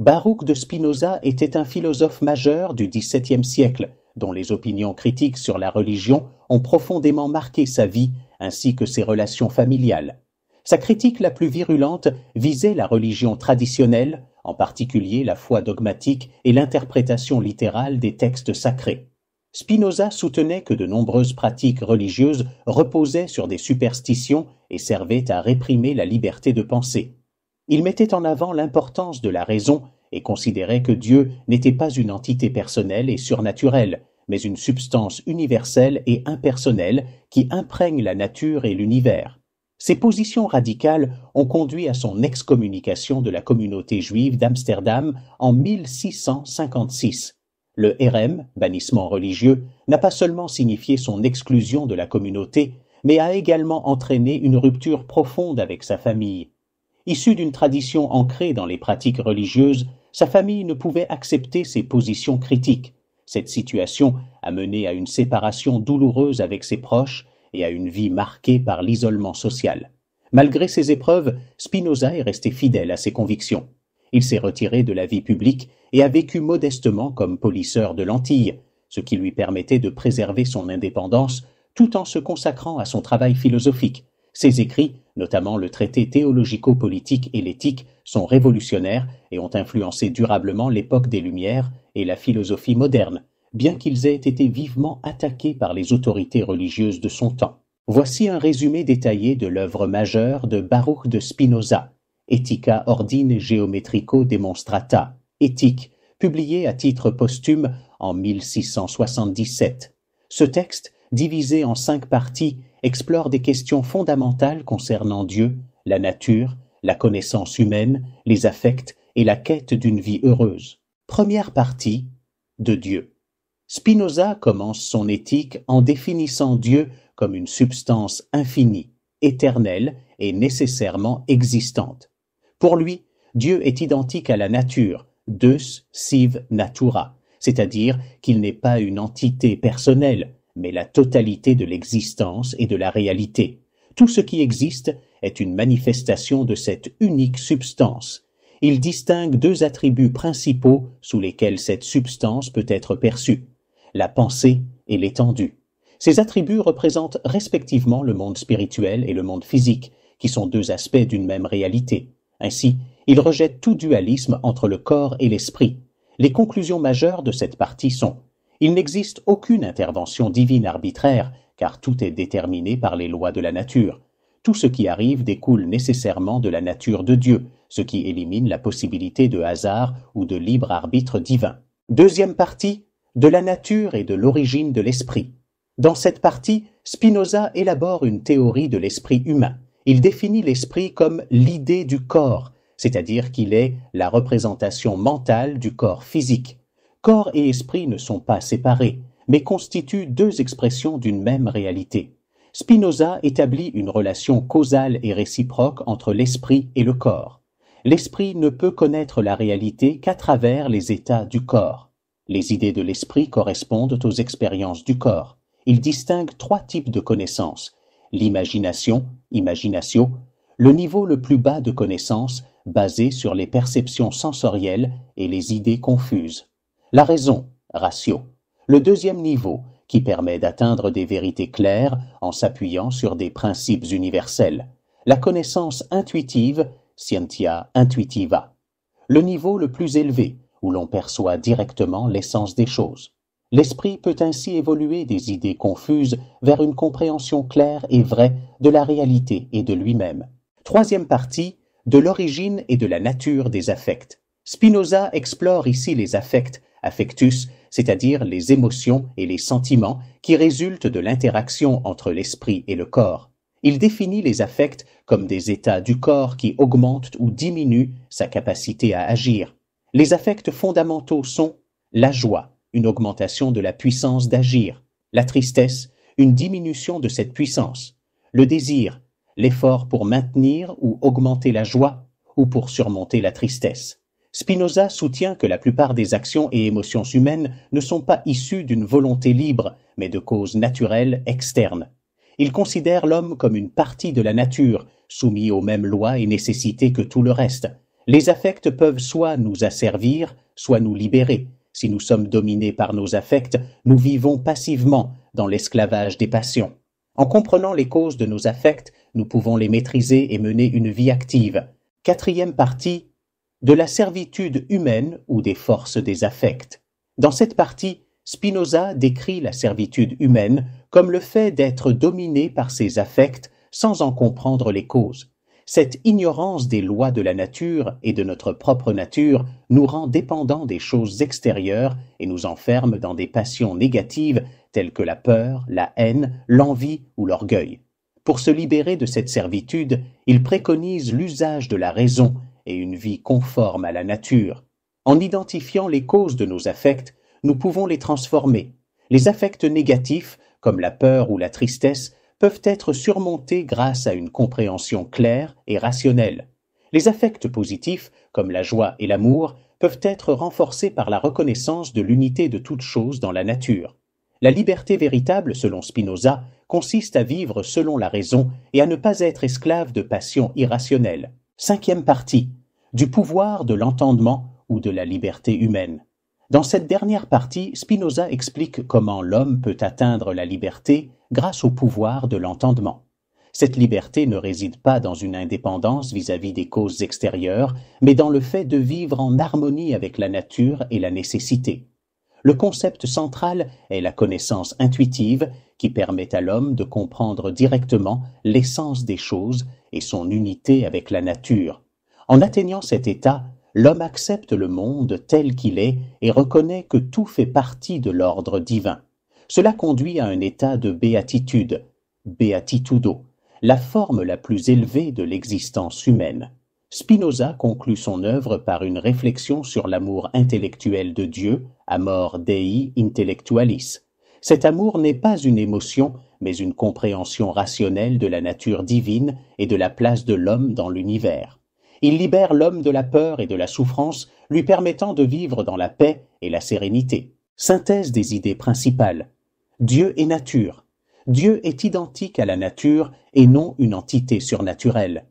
Baruch de Spinoza était un philosophe majeur du XVIIe siècle, dont les opinions critiques sur la religion ont profondément marqué sa vie ainsi que ses relations familiales. Sa critique la plus virulente visait la religion traditionnelle, en particulier la foi dogmatique et l'interprétation littérale des textes sacrés. Spinoza soutenait que de nombreuses pratiques religieuses reposaient sur des superstitions et servaient à réprimer la liberté de penser. Il mettait en avant l'importance de la raison et considérait que Dieu n'était pas une entité personnelle et surnaturelle, mais une substance universelle et impersonnelle qui imprègne la nature et l'univers. Ces positions radicales ont conduit à son excommunication de la communauté juive d'Amsterdam en 1656. Le hérem, bannissement religieux, n'a pas seulement signifié son exclusion de la communauté, mais a également entraîné une rupture profonde avec sa famille. Issu d'une tradition ancrée dans les pratiques religieuses, sa famille ne pouvait accepter ses positions critiques. Cette situation a mené à une séparation douloureuse avec ses proches et à une vie marquée par l'isolement social. Malgré ces épreuves, Spinoza est resté fidèle à ses convictions. Il s'est retiré de la vie publique et a vécu modestement comme polisseur de lentilles, ce qui lui permettait de préserver son indépendance tout en se consacrant à son travail philosophique. Ses écrits, notamment le traité théologico-politique et l'éthique, sont révolutionnaires et ont influencé durablement l'époque des Lumières et la philosophie moderne, bien qu'ils aient été vivement attaqués par les autorités religieuses de son temps. Voici un résumé détaillé de l'œuvre majeure de Baruch de Spinoza, Ethica Ordine Geometrico Demonstrata, Éthique, publié à titre posthume en 1677. Ce texte, divisé en 5 parties, explore des questions fondamentales concernant Dieu, la nature, la connaissance humaine, les affects et la quête d'une vie heureuse. Première partie, de Dieu. Spinoza commence son éthique en définissant Dieu comme une substance infinie, éternelle et nécessairement existante. Pour lui, Dieu est identique à la nature, Deus sive natura, c'est-à-dire qu'il n'est pas une entité personnelle, mais la totalité de l'existence et de la réalité. Tout ce qui existe est une manifestation de cette unique substance. Il distingue 2 attributs principaux sous lesquels cette substance peut être perçue, la pensée et l'étendue. Ces attributs représentent respectivement le monde spirituel et le monde physique, qui sont 2 aspects d'une même réalité. Ainsi, il rejette tout dualisme entre le corps et l'esprit. Les conclusions majeures de cette partie sont: il n'existe aucune intervention divine arbitraire, car tout est déterminé par les lois de la nature. Tout ce qui arrive découle nécessairement de la nature de Dieu, ce qui élimine la possibilité de hasard ou de libre arbitre divin. Deuxième partie, de la nature et de l'origine de l'esprit. Dans cette partie, Spinoza élabore une théorie de l'esprit humain. Il définit l'esprit comme l'idée du corps, c'est-à-dire qu'il est la représentation mentale du corps physique. Corps et esprit ne sont pas séparés, mais constituent 2 expressions d'une même réalité. Spinoza établit une relation causale et réciproque entre l'esprit et le corps. L'esprit ne peut connaître la réalité qu'à travers les états du corps. Les idées de l'esprit correspondent aux expériences du corps. Il distingue 3 types de connaissances: l'imagination, imaginatio, le niveau le plus bas de connaissance basé sur les perceptions sensorielles et les idées confuses. La raison, ratio, le deuxième niveau, qui permet d'atteindre des vérités claires en s'appuyant sur des principes universels. La connaissance intuitive, scientia intuitiva. Le niveau le plus élevé, où l'on perçoit directement l'essence des choses. L'esprit peut ainsi évoluer des idées confuses vers une compréhension claire et vraie de la réalité et de lui-même. Troisième partie, de l'origine et de la nature des affects. Spinoza explore ici les affects, affectus, c'est-à-dire les émotions et les sentiments qui résultent de l'interaction entre l'esprit et le corps. Il définit les affects comme des états du corps qui augmentent ou diminuent sa capacité à agir. Les affects fondamentaux sont la joie, une augmentation de la puissance d'agir, la tristesse, une diminution de cette puissance, le désir, l'effort pour maintenir ou augmenter la joie ou pour surmonter la tristesse. Spinoza soutient que la plupart des actions et émotions humaines ne sont pas issues d'une volonté libre, mais de causes naturelles externes. Il considère l'homme comme une partie de la nature, soumis aux mêmes lois et nécessités que tout le reste. Les affects peuvent soit nous asservir, soit nous libérer. Si nous sommes dominés par nos affects, nous vivons passivement dans l'esclavage des passions. En comprenant les causes de nos affects, nous pouvons les maîtriser et mener une vie active. Quatrième partie, de la servitude humaine ou des forces des affects. Dans cette partie, Spinoza décrit la servitude humaine comme le fait d'être dominé par ses affects sans en comprendre les causes. Cette ignorance des lois de la nature et de notre propre nature nous rend dépendants des choses extérieures et nous enferme dans des passions négatives telles que la peur, la haine, l'envie ou l'orgueil. Pour se libérer de cette servitude, il préconise l'usage de la raison et une vie conforme à la nature. En identifiant les causes de nos affects, nous pouvons les transformer. Les affects négatifs, comme la peur ou la tristesse, peuvent être surmontés grâce à une compréhension claire et rationnelle. Les affects positifs, comme la joie et l'amour, peuvent être renforcés par la reconnaissance de l'unité de toute chose dans la nature. La liberté véritable, selon Spinoza, consiste à vivre selon la raison et à ne pas être esclave de passions irrationnelles. Cinquième partie, du pouvoir de l'entendement ou de la liberté humaine. Dans cette dernière partie, Spinoza explique comment l'homme peut atteindre la liberté grâce au pouvoir de l'entendement. Cette liberté ne réside pas dans une indépendance vis-à-vis des causes extérieures, mais dans le fait de vivre en harmonie avec la nature et la nécessité. Le concept central est la connaissance intuitive qui permet à l'homme de comprendre directement l'essence des choses et son unité avec la nature. En atteignant cet état, l'homme accepte le monde tel qu'il est et reconnaît que tout fait partie de l'ordre divin. Cela conduit à un état de béatitude, beatitudo, la forme la plus élevée de l'existence humaine. Spinoza conclut son œuvre par une réflexion sur l'amour intellectuel de Dieu, amor Dei intellectualis. Cet amour n'est pas une émotion, mais une compréhension rationnelle de la nature divine et de la place de l'homme dans l'univers. Il libère l'homme de la peur et de la souffrance, lui permettant de vivre dans la paix et la sérénité. Synthèse des idées principales. Dieu est nature. Dieu est identique à la nature et non une entité surnaturelle.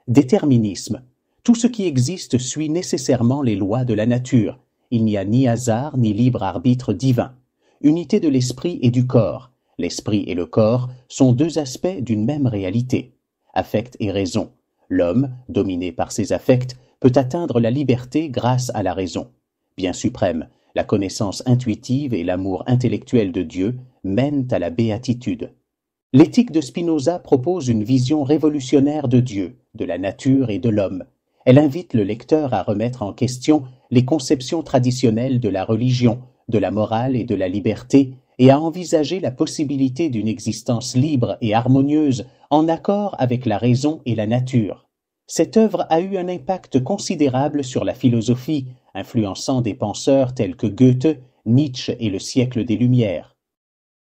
Déterminisme. Tout ce qui existe suit nécessairement les lois de la nature. Il n'y a ni hasard ni libre arbitre divin. Unité de l'esprit et du corps. L'esprit et le corps sont deux aspects d'une même réalité. Affect et raison. L'homme, dominé par ses affects, peut atteindre la liberté grâce à la raison. Bien suprême, la connaissance intuitive et l'amour intellectuel de Dieu mènent à la béatitude. L'éthique de Spinoza propose une vision révolutionnaire de Dieu, de la nature et de l'homme. Elle invite le lecteur à remettre en question les conceptions traditionnelles de la religion, de la morale et de la liberté, et à envisager la possibilité d'une existence libre et harmonieuse en accord avec la raison et la nature. Cette œuvre a eu un impact considérable sur la philosophie, influençant des penseurs tels que Goethe, Nietzsche et le siècle des Lumières.